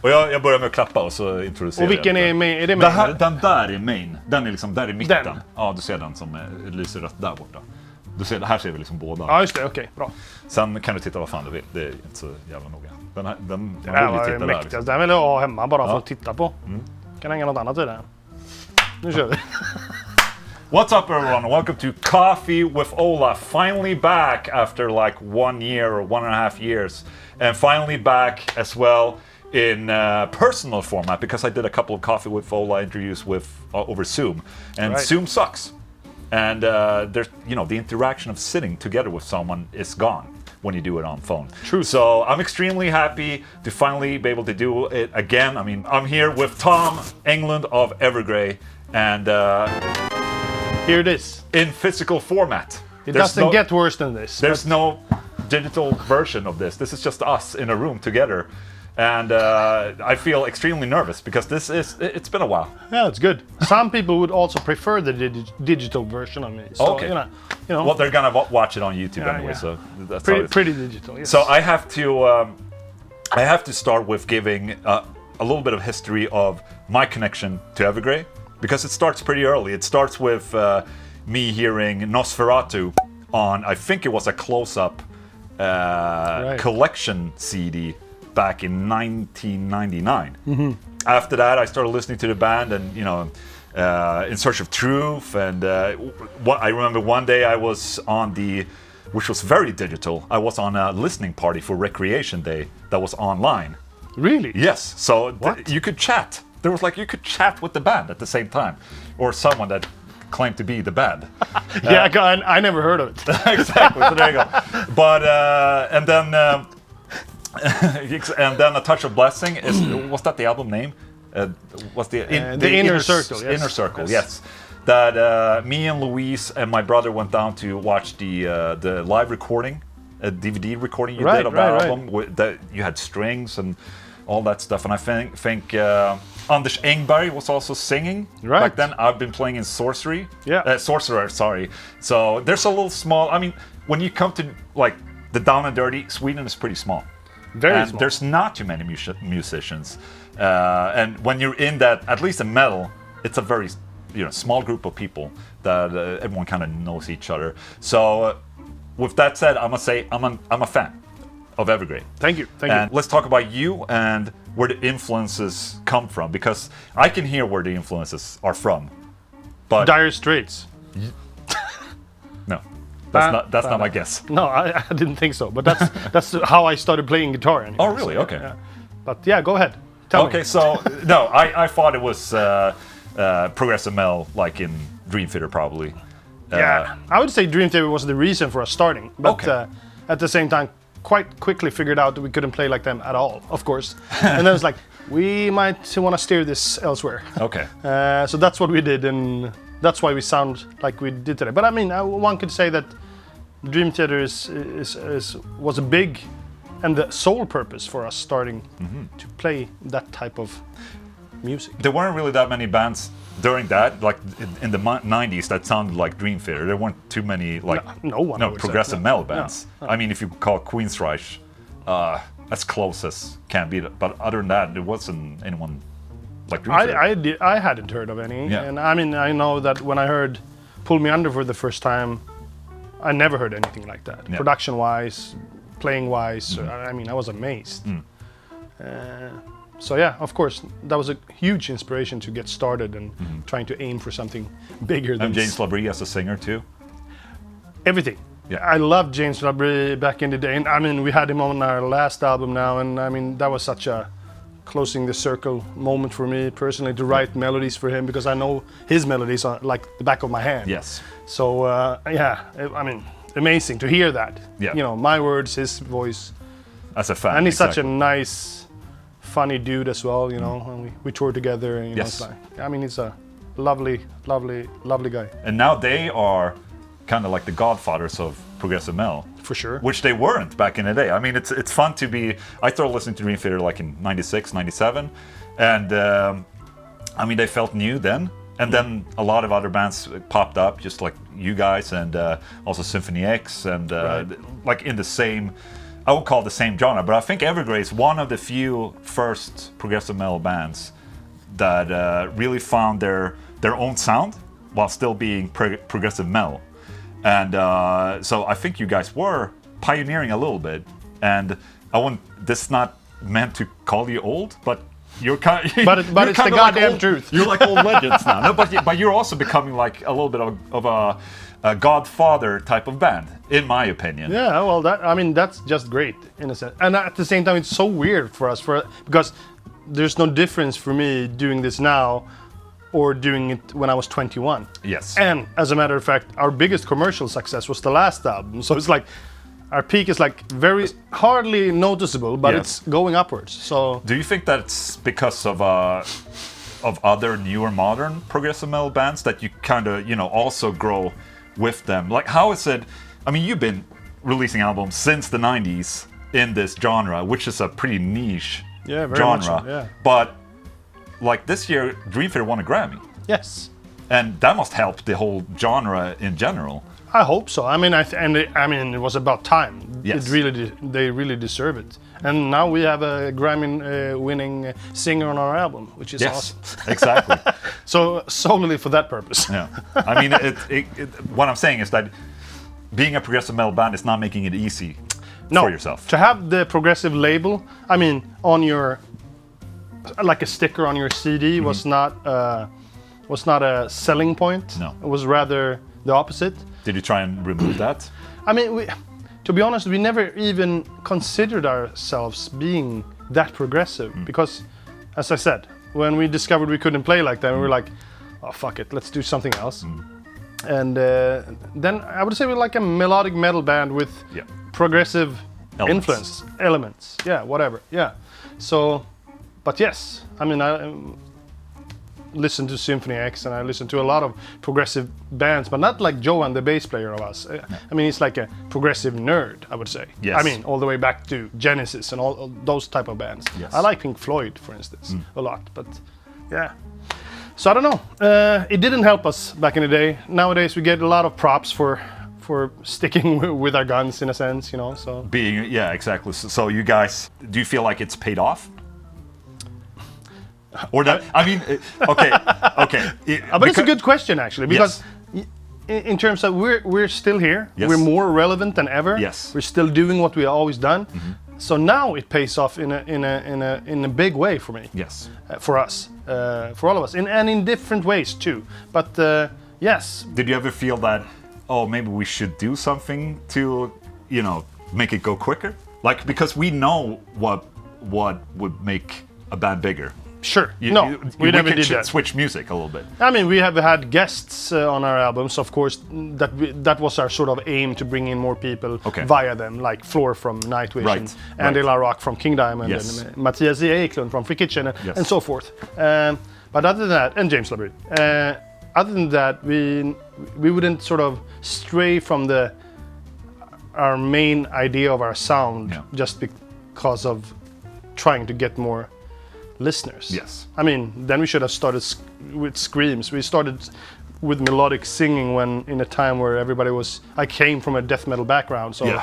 Och jag börjar med att klappa och så introducerar jag. Och vilken är main? Är det main? Den där är main. Den är liksom där i mitten. Den. Ja, du ser den som lyser rött där borta. Här ser vi liksom båda. Ja, just det. Okej, bra. Sen kan du titta vad fan du vill. Det är inte så jävla noga. Man Det borde ju var titta där. mäktigt. Liksom. Den vill jag ha hemma bara för att titta på. Kan hänga något annat i den. Nu kör vi. What's up everyone? Welcome to Coffee with Ola. Finally back after like 1 year or 1.5 years. And finally back as well in personal format because I did a couple of Coffee with Ola interviews with over Zoom. And Zoom sucks. And there's, the interaction of sitting together with someone is gone when you do it on phone. True. So I'm extremely happy to finally be able to do it again. I mean, I'm here with Tom Englund of Evergrey, and here it is. In physical format. It doesn't get worse than this. There's no digital version of this. This is just us in a room together. And I feel extremely nervous because it's been a while. Yeah, it's good. Some people would also prefer the digital version of me. So, okay. Well, they're gonna watch it on YouTube anyway, so that's pretty digital. Yes. So I have to start with giving a little bit of history of my connection to Evergrey because it starts pretty early. It starts with me hearing Nosferatu on, I think it was a close-up collection CD. Back in 1999. After that, I started listening to the band and, In Search of Truth. And I remember one day I was on which was very digital, I was on a listening party for Recreation Day that was online. Really? Yes. So you could chat. There was you could chat with the band at the same time. Or someone that claimed to be the band. I never heard of it. Exactly. So there you go. But, and then... and then A Touch of Blessing was that the album name? Was the Inner Circle? Yes. Inner Circle, yes. That me and Louise and my brother went down to watch the live recording, a DVD recording you did of that album. That you had strings and all that stuff, and I think Anders Engberg was also singing back then. I've been playing in Sorcerer, sorry. So there's a little small. I mean, when you come to the down and dirty, Sweden is pretty small. Very small. There's not too many musicians, and when you're in that, at least in metal, it's a very small group of people that everyone kind of knows each other. So, with that said, I must say I'm a fan of Evergrey. Thank you. And let's talk about you and where the influences come from, because I can hear where the influences are from. But Dire Straits. No. That's not my guess. No, I didn't think so. But that's how I started playing guitar. Anyway. Oh, really? Okay. Yeah. But yeah, go ahead. Tell me. Okay, so no, I thought it was progressive metal, like in Dream Theater, probably. Yeah, I would say Dream Theater was the reason for us starting. But at the same time, quite quickly figured out that we couldn't play like them at all, of course. And then it's like, we might want to steer this elsewhere. Okay. So that's what we did, and that's why we sound like we did today. But I mean, one could say that Dream Theater was a big and the sole purpose for us starting to play that type of music. There weren't really that many bands during that, like in the 90s, that sounded like Dream Theater. There weren't too many progressive metal bands. No. I mean, if you call Queensryche as close as can be, but other than that, there wasn't anyone like Dream Theater. I hadn't heard of any, and I mean, I know that when I heard Pull Me Under for the first time, I never heard anything like that. Yeah. Production-wise, playing-wise, I mean, I was amazed. So yeah, of course, that was a huge inspiration to get started and trying to aim for something bigger than. And James Labrie as a singer too. Everything. Yeah. I loved James Labrie back in the day, and I mean, we had him on our last album now, and I mean, that was such a closing the circle moment for me personally to write melodies for him, because I know his melodies are like the back of my hand. Yes. So I mean, amazing to hear that. Yeah. My words, his voice. As a fan. And he's such a nice, funny dude as well. And we toured together. And, it's like, I mean, he's a lovely, lovely, lovely guy. And now they are kind of like the godfathers of progressive metal. For sure. Which they weren't back in the day. I mean, it's fun to be. I started listening to Dream Theater like in 96, 97. And I mean, they felt new then. And then a lot of other bands popped up, just like you guys, and also Symphony X, and like in the same I would call the same genre, but I think Evergrey is one of the few first progressive metal bands that really found their own sound while still being progressive metal. And so I think you guys were pioneering a little bit. And this is not meant to call you old, but you're kind of... But it's the goddamn truth. You're like old legends now. No, but you're also becoming like a little bit of a Godfather type of band, in my opinion. Yeah, well, that's just great in a sense. And at the same time, it's so weird for us because there's no difference for me doing this now or doing it when I was 21. Yes. And as a matter of fact, our biggest commercial success was the last album. So it's like our peak is like very hardly noticeable, but it's going upwards. So do you think that's because of other newer modern progressive metal bands that you kind of, also grow with them? Like, how is it? I mean, you've been releasing albums since the 90s in this genre, which is a pretty niche very genre. much so, yeah. But like this year, Dream Theater won a Grammy. Yes. And that must help the whole genre in general. I hope so. I mean, it was about time. Yes. They really deserve it. And now we have a Grammy-winning singer on our album, which is awesome. Exactly. So solely for that purpose. Yeah. I mean, what I'm saying is that being a progressive metal band is not making it easy for yourself. To have the progressive label, I mean, on your like a sticker on your CD was not a selling point. No. It was rather the opposite. Did you try and remove that? I mean, to be honest, we never even considered ourselves being that progressive because, as I said, when we discovered we couldn't play like that, we were like, oh, fuck it, let's do something else. And then I would say we're like a melodic metal band with progressive elements. Yeah, whatever. Yeah. So, but yes, I mean, I listen to Symphony X and I listen to a lot of progressive bands, but not like Johan, the bass player of us. I mean, he's like a progressive nerd, I would say. Yes. I mean, all the way back to Genesis and all those type of bands. Yes. I like Pink Floyd, for instance, a lot, but yeah. So I don't know. It didn't help us back in the day. Nowadays we get a lot of props for sticking with our guns in a sense, so. Exactly. So you guys, do you feel like it's paid off? Or that, I mean, okay. But it's a good question actually, because in terms of we're still here, we're more relevant than ever. Yes. We're still doing what we always done. So now it pays off in a big way for me. Yes. For us, for all of us, and in different ways too. But yes. Did you ever feel that? Oh, maybe we should do something to, make it go quicker? Like, because we know what would make a band bigger. Sure. We never did that. Switch music a little bit. I mean, we have had guests on our albums, of course. That was our sort of aim, to bring in more people via them, like Floor from Nightwish, and Andy LaRock from King Diamond, and Matthias E. Eklund from Free Kitchen, and so forth. But other than that, and James LaBrie, other than that, we wouldn't sort of stray from our main idea of our sound just because of trying to get more listeners. Yes. I mean, then we should have started with screams. We started with melodic singing when in a time where everybody was. I came from a death metal background, so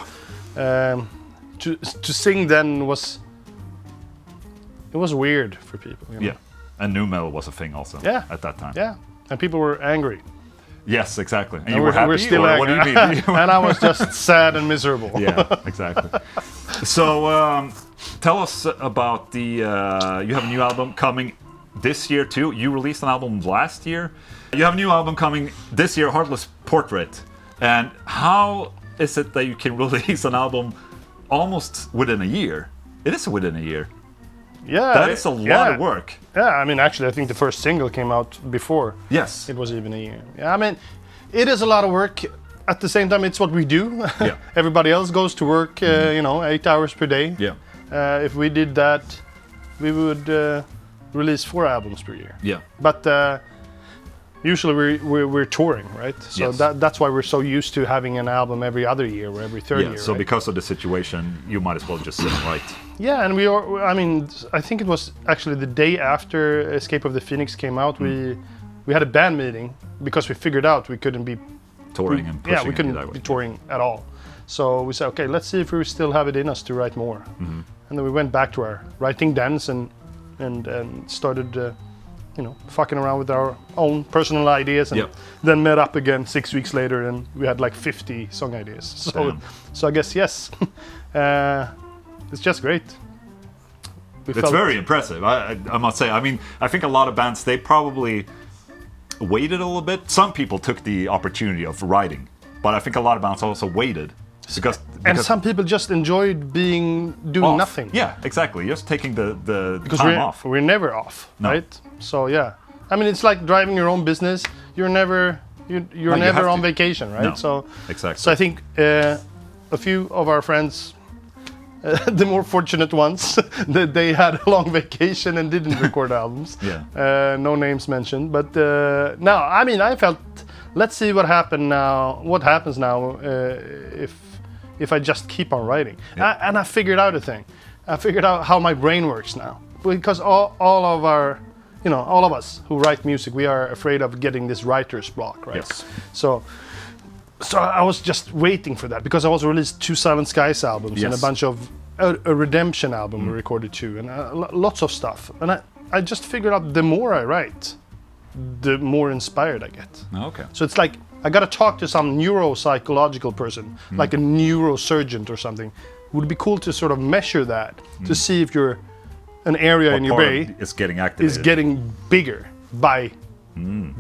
to sing then was weird for people. Yeah, and nu metal was a thing also. At that time. Yeah, and people were angry. Yes, exactly. And you were happy. We're still angry. What do you mean? And I was just sad and miserable. Yeah, exactly. So. Tell us about you have a new album coming this year too. You released an album last year. You have a new album coming this year, Heartless Portrait. And how is it that you can release an album almost within a year? It is within a year. Yeah. That is a lot of work. Yeah, I mean, actually, I think the first single came out before. Yes. It was even a year. Yeah, I mean, it is a lot of work. At the same time, it's what we do. Yeah. Everybody else goes to work, 8 hours per day. Yeah. If we did that, we would release 4 albums per year. Yeah. But usually we're touring, right? So that's why we're so used to having an album every other year or every third year. So right? Because of the situation, you might as well just sit and write. Yeah, and I mean, I think it was actually the day after Escape of the Phoenix came out, we had a band meeting because we figured out we couldn't be touring and pushing. we couldn't be touring at all. So we said, okay, let's see if we still have it in us to write more. And then we went back to our writing dens and started, fucking around with our own personal ideas, and then met up again 6 weeks later, and we had like 50 song ideas. So I guess yes, it's just great. It's very impressive, I must say. I mean, I think a lot of bands, they probably waited a little bit. Some people took the opportunity of writing, but I think a lot of bands also waited. Because some people just enjoyed doing nothing. Yeah, exactly. Just taking the because time off. We're never off, right? So yeah, I mean, it's like driving your own business. You're never on vacation, right? No, so exactly. So I think a few of our friends, the more fortunate ones, that they had a long vacation and didn't record albums. Yeah. No names mentioned, but no, I mean, I felt, let's see what happens now if I just keep on writing. And I figured out a thing. I figured out how my brain works now, because all of us who write music, we are afraid of getting this writer's block, right? Yes. So I was just waiting for that, because I also released 2 Silent Skies albums and a bunch of a Redemption album we recorded too, and lots of stuff. And I just figured out the more I write, the more inspired I get. Okay. So it's like I gotta talk to some neuropsychological person, like a neurosurgeon or something. Would be cool to sort of measure that to see if an area in your brain is getting activated, is getting bigger by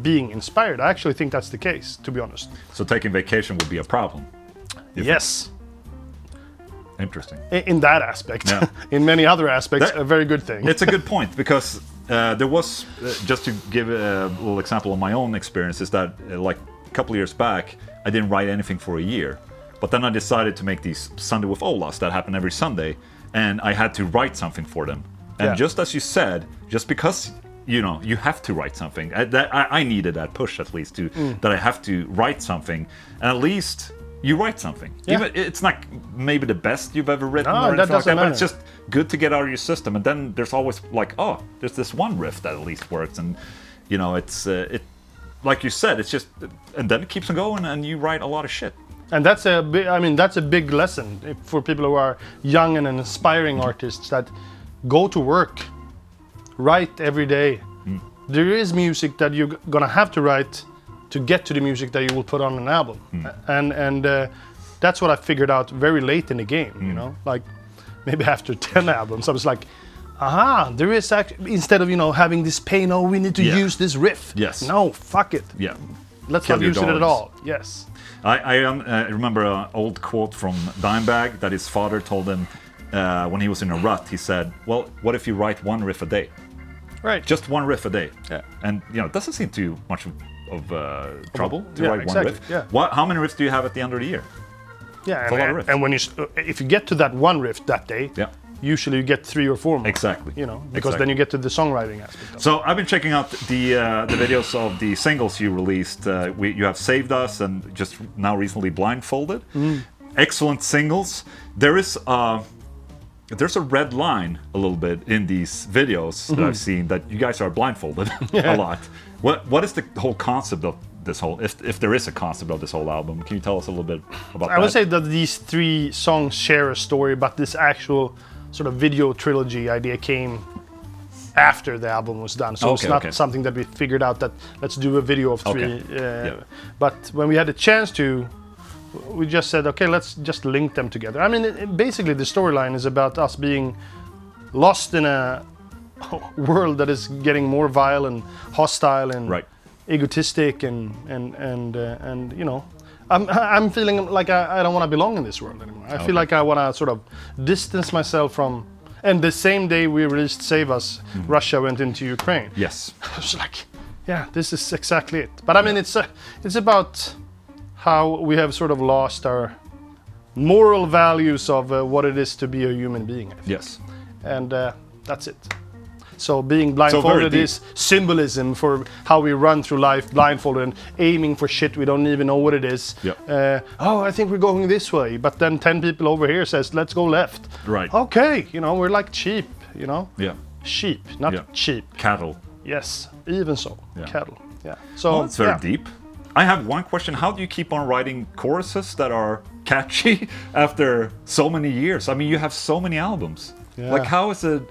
being inspired. I actually think that's the case, to be honest. So taking vacation would be a problem? Yes. Interesting. In that aspect. Yeah. In many other aspects, a very good thing. It's a good point, because there was, just to give a little example of my own experience, is that like a couple of years back, I didn't write anything for a year. But then I decided to make these Sunday with OLAs that happen every Sunday, and I had to write something for them. And just as you said, just because you have to write something, I needed that push at least that I have to write something, and at least you write something. Yeah. Even it's not maybe the best you've ever written, or anything like that, but it's just good to get out of your system. And then there's always like, oh, there's this one riff that at least works, and it's like you said, it's just, and then it keeps on going, and you write a lot of shit. And that's a big lesson for people who are young and aspiring artists, that go to work, write every day. There is music that you're gonna have to write to get to the music that you will put on an album. And that's what I figured out very late in the game, like maybe after 10 albums, I was like, aha, there is actually, instead of having this pain, oh, we need to use this riff. Yes. No, fuck it. Yeah. Let's not use it at all. Yes. I remember an old quote from Dimebag that his father told him when he was in a rut. He said, well, what if you write one riff a day? Right. Just one riff a day. Yeah. And it doesn't seem too much of trouble to write one riff. Yeah. How many riffs do you have at the end of the year? Yeah, it's a lot of riffs. And when if you get to that one riff that day, usually you get 3 or 4 more. Exactly. Because then you get to the songwriting aspect of it. So I've been checking out the videos of the singles you released. You have Saved Us and just now recently Blindfolded. Excellent singles. There's a red line a little bit in these videos that I've seen, that you guys are blindfolded a lot. What is the whole concept of this whole, if there is a concept of this whole album? Can you tell us a little bit about that? I would say that these 3 songs share a story, but this actual sort of video trilogy idea came after the album was done. So it's not something that we figured out that let's do a video of 3. But when we had a chance to, we just said, okay, let's just link them together. I mean, basically the storyline is about us being lost in a world that is getting more vile and hostile and egotistic and I'm feeling like I don't want to belong in this world anymore. I feel like I want to sort of distance myself from. And the same day we released Save Us, Russia went into Ukraine. Yes. I was like, yeah, this is exactly it. But I mean, it's about how we have sort of lost our moral values of what it is to be a human being. I think. Yes. And that's it. So being blindfolded is symbolism for how we run through life blindfolded and aiming for shit we don't even know what it is. I think we're going this way, but then 10 people over here says let's go left. Right. Okay, we're like sheep, Yeah. Sheep, not cheap. Cattle. Yes, even so. Yeah. Cattle. Yeah. So it's very deep. I have one question. How do you keep on writing choruses that are catchy after so many years? I mean, you have so many albums. Yeah. Like, how is it?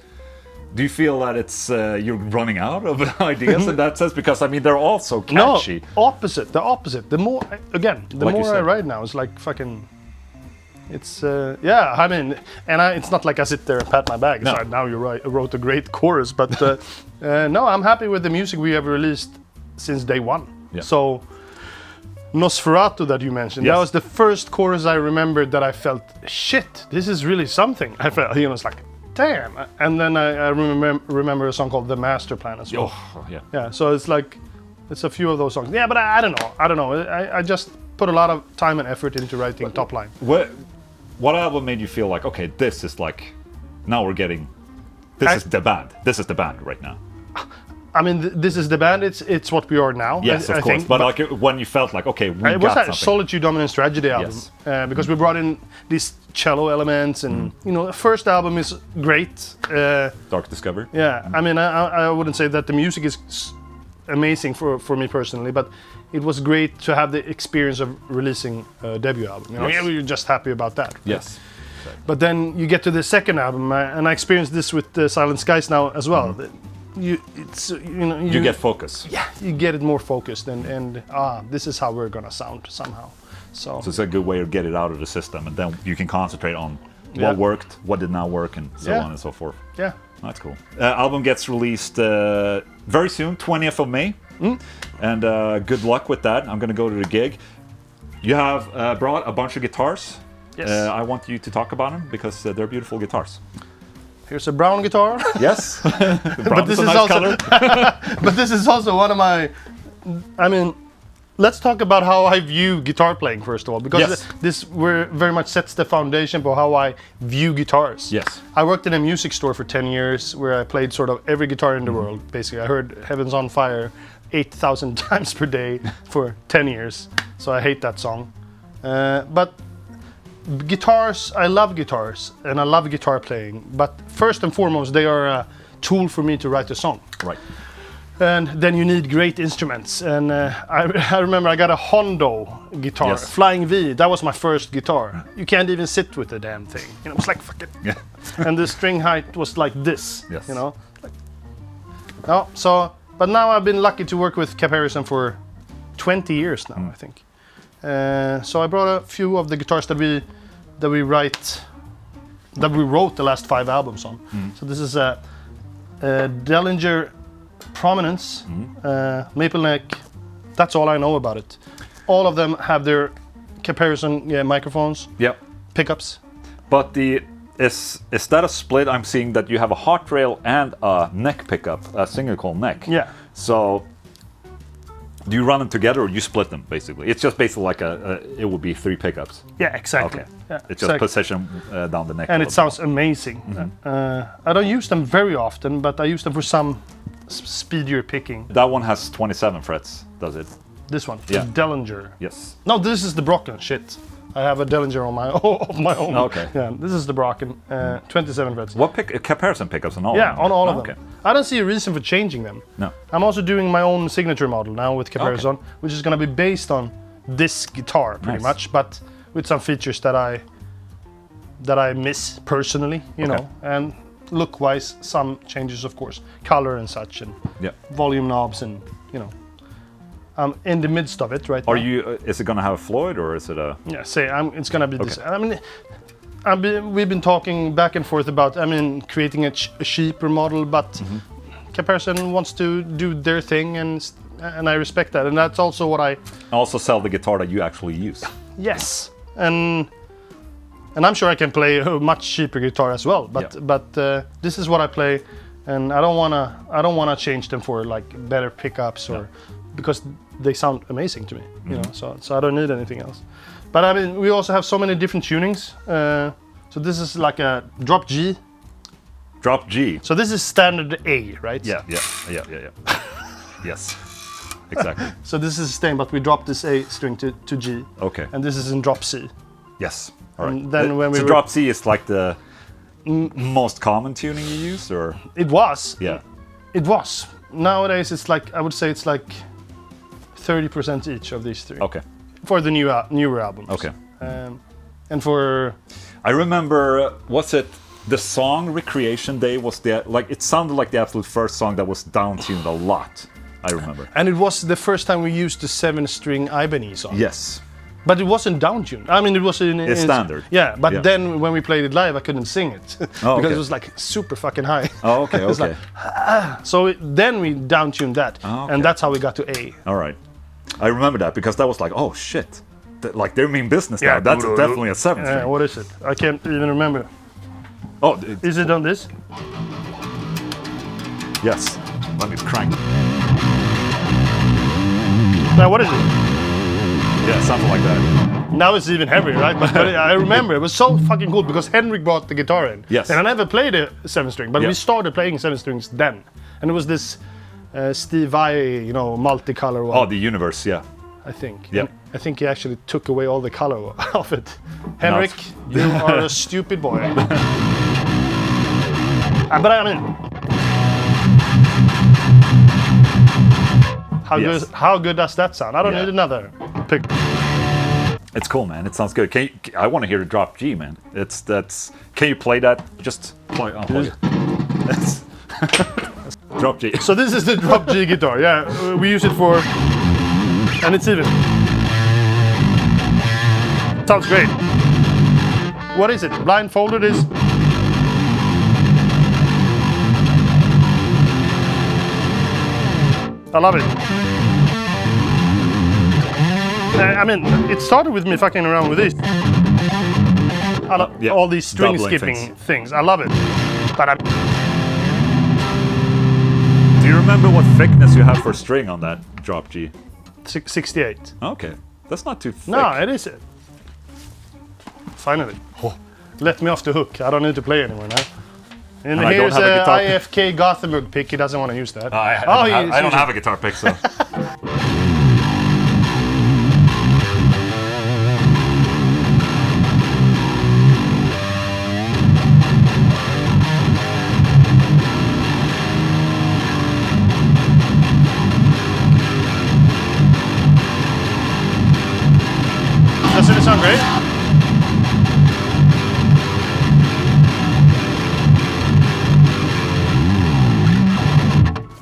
Do you feel that it's you're running out of ideas in that sense? Because I mean, they're all so catchy. No, opposite. The opposite. The more, again, the Like more I write now, it's like fucking. It's yeah. I mean, and it's not like I sit there and pat my back. No. So now you wrote a great chorus, but no, I'm happy with the music we have released since day one. Yeah. So Nosferatu that you mentioned, Yes. that was the first chorus I remembered that I felt, shit, this is really something. I felt, it's like, damn. And then I remember a song called The Master Plan as well. Oh, yeah. Yeah, so it's like, it's a few of those songs. Yeah, but I don't know. I just put a lot of time and effort into writing top line. What album made you feel like, okay, this is like, now we're getting, this is the band. This is the band right now. I mean, this is the band. It's what we are now. Yes, of course. think. But like when you felt like, okay, we it got was something. a Solitude, Dominance, Tragedy album. Yes. Because we brought in these cello elements, and the first album is great. Dark Discovery. Yeah, I mean, I wouldn't say that the music is amazing for me personally, but it was great to have the experience of releasing a debut album. Yes. Yeah, we were just happy about that. Yes. But then you get to the second album, and I experienced this with Silent Skies now as well. You get focus. Yeah, you get it more focused, and this is how we're gonna sound somehow. So it's a good way to get it out of the system, and then you can concentrate on what worked, what did not work, and so on and so forth. Yeah. That's cool. Album gets released very soon, 20th of May. And good luck with that. I'm going to go to the gig. You have brought a bunch of guitars. Yes. I want you to talk about them because they're beautiful guitars. Here's a brown guitar. Yes. But this is nice also color. but this is also one of my. I mean, let's talk about how I view guitar playing first of all, because this very much sets the foundation for how I view guitars. Yes. I worked in a music store for 10 years where I played sort of every guitar in the world. Basically, I heard Heaven's on Fire 8,000 times per day for 10 years. So I hate that song. But guitars, I love guitars and I love guitar playing. But first and foremost, they are a tool for me to write a song. Right. And then you need great instruments. And I remember I got a Hondo guitar, Flying V. That was my first guitar. You can't even sit with the damn thing. It was like fucking. Yeah. And the string height was like this. Yes. But now I've been lucky to work with Caparison for 20 years now, I think. So I brought a few of the guitars that we wrote the last 5 albums on. So this is a Dellinger Prominence, Maple Neck. That's all I know about it. All of them have their Caparison microphones, pickups. But is that a split? I'm seeing that you have a hot rail and a neck pickup, a single coil neck. Yeah. So do you run them together or you split them basically? It's just basically like it would be 3 pickups. Yeah, exactly. Okay. Yeah, it's just position down the neck. And it sounds amazing. I don't use them very often, but I use them for some speedier picking. That one has 27 frets, does it? This one, Yeah. the Dellinger. Yes. No, this is the Brocken. Shit, I have a Dellinger on my own. Okay. Yeah, this is the Brocken, 27 frets. What Caparison pickups on all? Yeah, of them? on all of them. Okay. I don't see a reason for changing them. No. I'm also doing my own signature model now with Caparison, which is going to be based on this guitar pretty much, but with some features that I miss personally, you know, and look-wise some changes, of course, color and such, and volume knobs, and I'm in the midst of it right now. Are you? Is it gonna have a Floyd or is it a? Yeah, it's gonna be this. I mean, we've been talking back and forth about, creating a cheaper model, but Caparison wants to do their thing, and I respect that, and that's also what I Also sell the guitar that you actually use. Yes, and I'm sure I can play a much cheaper guitar as well. But this is what I play, and I don't wanna change them for like better pickups or because they sound amazing to me. You know, so I don't need anything else. But we also have so many different tunings. So this is like a drop G. Drop G. So this is standard A, right? Yeah. Yes. Exactly. So this is the same, but we drop this A string to G. Okay. And this is in drop C. Yes. All right. And then when so drop C is like the most common tuning you use, or? It was. Yeah. It was. Nowadays, it's like, I would say it's like 30% each of these 3. Okay. For the newer albums. Okay. And for... I remember, was it the song Recreation Day was it sounded like the absolute first song that was down-tuned a lot, I remember. And it was the first time we used the 7-string Ibanez on. Yes. But it wasn't down-tuned. I mean, it was in standard. Yeah, but then when we played it live, I couldn't sing it. Because it was like super fucking high. Oh, okay, okay. Like, so then we down-tuned that. Oh, okay. And that's how we got to A. All right. I remember that because that was like, oh shit. Like they mean business now. That's definitely a 7-string. What is it? I can't even remember. Oh, is it on this? Yes. Let me crank. Now what is it? Yeah, something like that. Now it's even heavier, right? But I remember it was so fucking cool because Henrik brought the guitar in. Yes. And I never played a 7-string, but we started playing 7-strings then. And it was this Steve Vai, multicolor one. Oh, the Universe, yeah. I think. Yeah. I think he actually took away all the color of it. Henrik, you are a stupid boy. But I mean, how good does that sound? I don't need another pick. It's cool, man. It sounds good. I want to hear the drop G, man. Can you play that? Just play. Oh, play it. Drop G. So this is the drop G guitar. Yeah, we use it for, and it's even. Sounds great. What is it? Blindfolded is. I love it. I mean, it started with me fucking around with this. I love all these string skipping things. I love it. But do you remember what thickness you have for string on that drop G? 68. Okay, that's not too thick. No, it is it. Finally. Oh. Let me off the hook. I don't need to play anymore now. And here's a IFK Gothenburg pick. He doesn't want to use that. I don't have a guitar pick, so. Doesn't it sound great?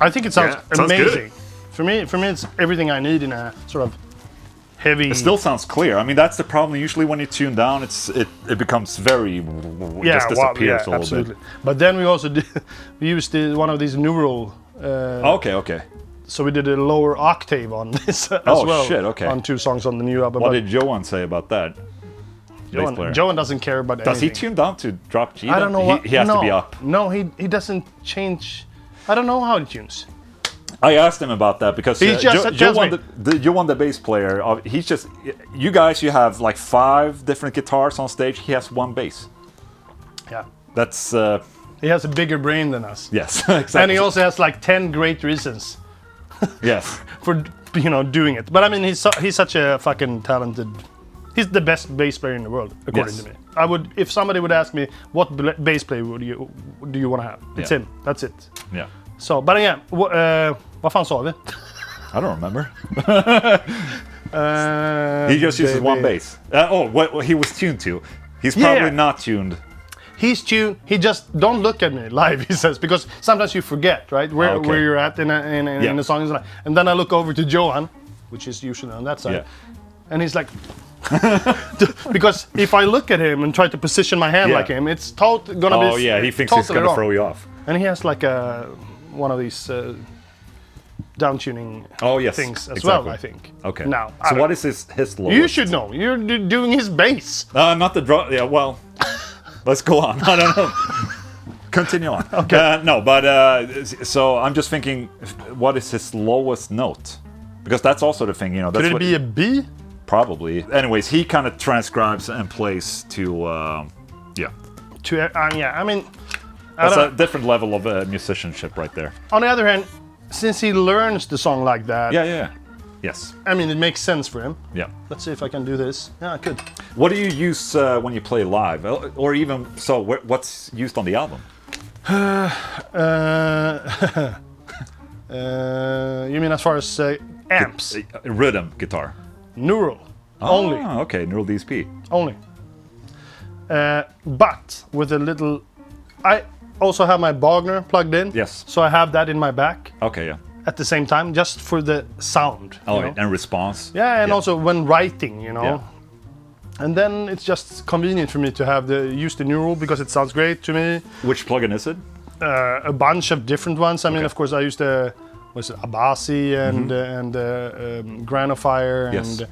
I think it sounds amazing. For me, it's everything I need in a sort of heavy. It still sounds clear. I mean, that's the problem. Usually, when you tune down, it becomes very just disappears a little absolutely. bit. But then we also we used one of these neural. Okay. So we did a lower octave on this as well. Oh shit! Okay. On 2 songs on the new album. What did Johan say about that? Johan doesn't care about anything. Does he tune down to drop G? I don't know. He has to be up. No, he doesn't change. I don't know how he tunes. I asked him about that because Johan, the bass player, he's just. You guys, you have like 5 different guitars on stage. He has 1 bass. Yeah. That's. He has a bigger brain than us. Yes, exactly. And he also has like 10 great reasons. Yes. For doing it. But I mean, he's such a fucking talented. He's the best bass player in the world, according to me. I would, if somebody would ask me what bass player do you want to have, it's him. That's it. Yeah. So, but yeah, vad fan sa vi? I don't remember. He just uses 1 bass. What he was tuned to. He's probably not tuned. He's tuned. He just don't look at me live. He says because sometimes you forget, right, where you're at in the song, and then I look over to Johan, which is usually on that side, and he's like. Because if I look at him and try to position my hand like him, it's gonna be. Oh yeah, he thinks he's gonna throw you off. And he has like one of these down tuning things as well. I think. Okay. Now, so what is his lowest? You should know. You're doing his bass. Not the draw. Yeah. Well, let's go on. I don't know. Continue on. Okay. No, but so I'm just thinking, what is his lowest note? Because that's also the thing, That's Could it be a B? Probably. Anyways, he kind of transcribes and plays to, I mean, that's a different level of musicianship right there. On the other hand, since he learns the song like that, yes. I mean, it makes sense for him. Yeah. Let's see if I can do this. Yeah, I could. What do you use when you play live, or even so? What's used on the album? You mean as far as amps? Rhythm guitar. Neural. Only. Okay, Neural DSP. Only. But with a little, I also have my Bogner plugged in. Yes. So I have that in my back. Okay, yeah. At the same time, just for the sound. Oh, and response. Yeah, and also when writing, Yeah. And then it's just convenient for me to have use the neural because it sounds great to me. Which plugin is it? A bunch of different ones. I mean, of course, I use the Abasi and Granifier, yes.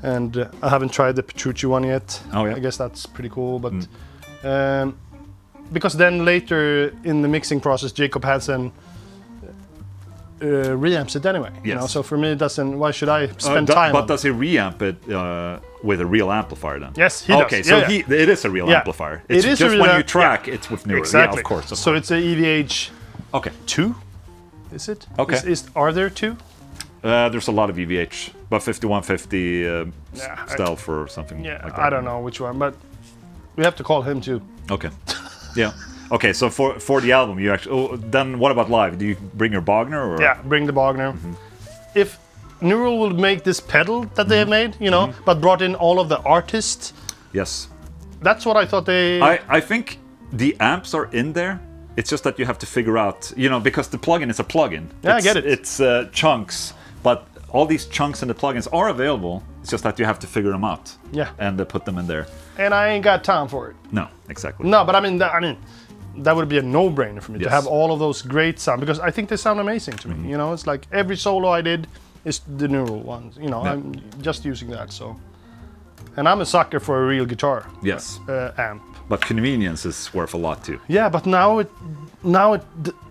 and I haven't tried the Petrucci one yet. Oh yeah. I guess that's pretty cool, but because then later in the mixing process, Jacob Hansen reamps it anyway. Yes. So for me, it doesn't. Why should I spend time? But does he reamp it with a real amplifier then? Yes, he does. Okay, so it is a real amplifier. It's it is just a real when you track, it's with neural. Exactly. Yeah, of course. So it's a EVH. Okay. 2. Is it? Okay. Are there 2? There's a lot of EVH, but 5150 stealth or something like that. I don't know which one, but we have to call him too. Okay. Yeah. Okay, so for the album, you actually. Oh, then what about live? Do you bring your Bogner? Or? Yeah, bring the Bogner. If Neural would make this pedal that they have made, but brought in all of the artists. Yes. That's what I thought they. I think the amps are in there. It's just that you have to figure out, because the plugin is a plugin. Yeah, I get it. It's chunks, but all these chunks in the plugins are available. It's just that you have to figure them out. Yeah. And put them in there. And I ain't got time for it. No, exactly. No, but I mean, that would be a no-brainer for me to have all of those great sound, because I think they sound amazing to me. It's like every solo I did is the neural ones. I'm just using that. So, and I'm a sucker for a real guitar. Yes. Amp. But convenience is worth a lot too. Yeah, but now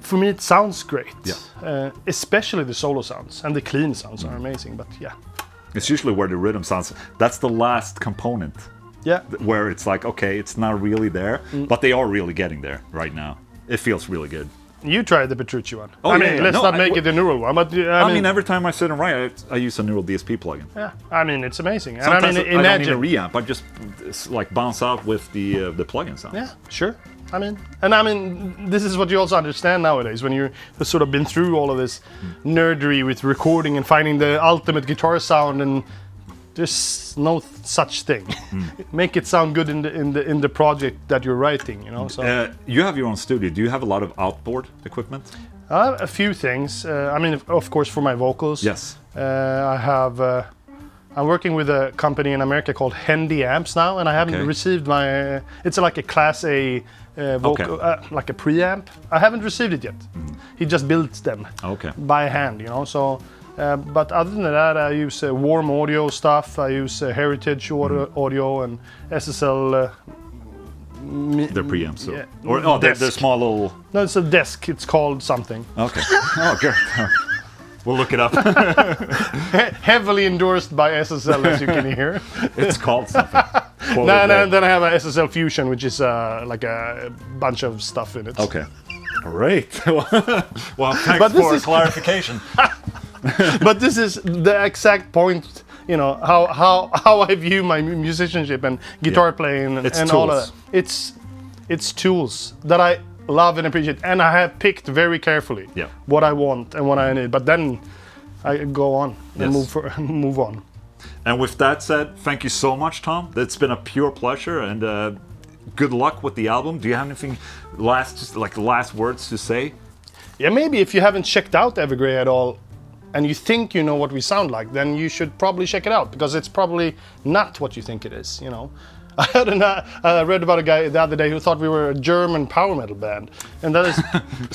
for me it sounds great. Yeah. Especially the solo sounds and the clean sounds are amazing. But yeah. It's usually where the rhythm sounds. That's the last component. Yeah. Where it's like, okay, it's not really there, but they are really getting there right now. It feels really good. You tried the Petrucci one. Oh, let's not make it a neural one, but I mean, every time I sit and write, I use a neural DSP plugin. Yeah, I mean, it's amazing. Sometimes and I don't need a reamp. I just like bounce out with the plugin sound. Yeah, sure. This is what you also understand nowadays when you've sort of been through all of this nerdery with recording and finding the ultimate guitar sound, and there's no such thing. Make it sound good in the project that you're writing, So you have your own studio. Do you have a lot of outboard equipment? I have a few things. Of course, for my vocals. Yes. I have. I'm working with a company in America called Hendy Amps now, and I haven't received my. It's like a Class A vocal, like a preamp. I haven't received it yet. He just builds them. By hand, So. But other than that, I use Warm Audio stuff. I use Heritage Audio and SSL. They're preamps, they're small little. No, it's a desk. It's called something. Okay. Oh, good. We'll look it up. Heavily endorsed by SSL, as you can hear. It's called something. Then I have a SSL Fusion, which is like a bunch of stuff in it. Okay. Great. Well, thanks for clarification. But this is the exact point, how I view my musicianship and guitar playing and all of that. It's tools that I love and appreciate, and I have picked very carefully what I want and what I need. But then I go on and move on. And with that said, thank you so much, Tom. It's been a pure pleasure, and good luck with the album. Do you have anything last words to say? Yeah, maybe if you haven't checked out Evergrey at all, and you think you know what we sound like, then you should probably check it out, because it's probably not what you think it is, I read about a guy the other day who thought we were a German power metal band, and that is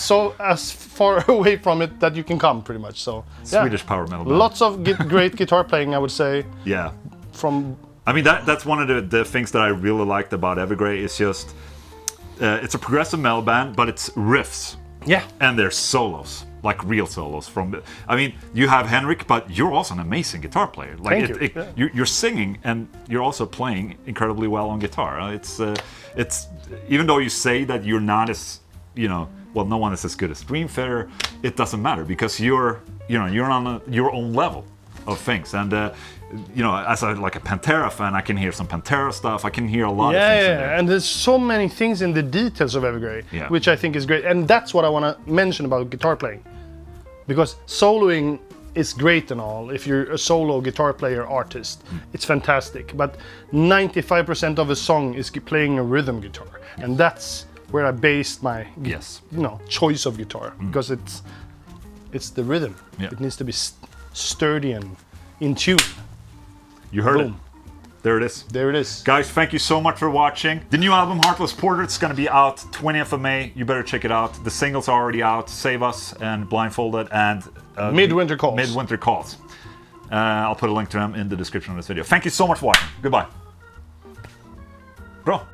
so as far away from it that you can come, pretty much. So Swedish power metal band. Lots of great guitar playing, I would say. Yeah. That's one of the things that I really liked about Evergrey is just it's a progressive metal band, but it's riffs. Yeah. And there's solos. Like real solos you have Henrik, but you're also an amazing guitar player. Like Thank you. You're singing and you're also pplaying incredibly well on guitar. It's even though you say that you're not as no one is as good as Dreamfitter, it doesn't matter, because you're on your own level of things. And as a Pantera fan, I can hear some Pantera stuff. I can hear a lot of things in there. And there's so many things in the details of Evergrey, which I think is great. And that's what I want to mention about guitar playing. Because soloing is great and all. If you're a solo guitar player artist, it's fantastic. But 95% of a song is playing a rhythm guitar, and that's where I based my choice of guitar, because it's the rhythm. It needs to be sturdy and in tune. You heard it. There it is. There it is. Guys, thank you so much for watching. The new album, Heartless Portrait, is going to be out 20th of May. You better check it out. The singles are already out. Save Us and Blindfolded and... Midwinter Calls. Midwinter Calls. I'll put a link to them in the description of this video. Thank you so much for watching. Goodbye. Bra.